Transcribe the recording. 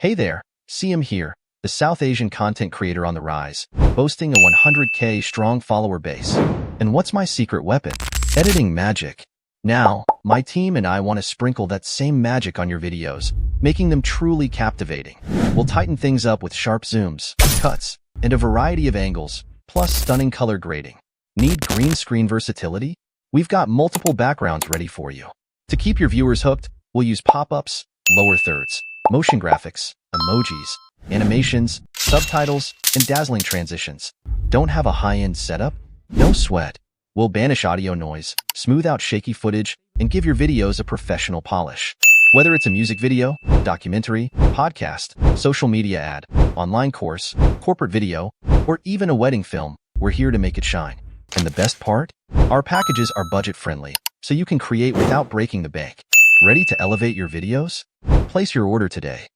Hey there, CM here, the South Asian content creator on the rise, boasting a 100K strong follower base. And what's my secret weapon? Editing magic. Now, my team and I want to sprinkle that same magic on your videos, making them truly captivating. We'll tighten things up with sharp zooms, cuts, and a variety of angles, plus stunning color grading. Need green screen versatility? We've got multiple backgrounds ready for you. To keep your viewers hooked, we'll use pop-ups, lower thirds, motion graphics, emojis, animations, subtitles, and dazzling transitions. Don't have a high-end setup? No sweat. We'll banish audio noise, smooth out shaky footage, and give your videos a professional polish. Whether it's a music video, documentary, podcast, social media ad, online course, corporate video, or even a wedding film, we're here to make it shine. And the best part? Our packages are budget-friendly, so you can create without breaking the bank. Ready to elevate your videos? Place your order today.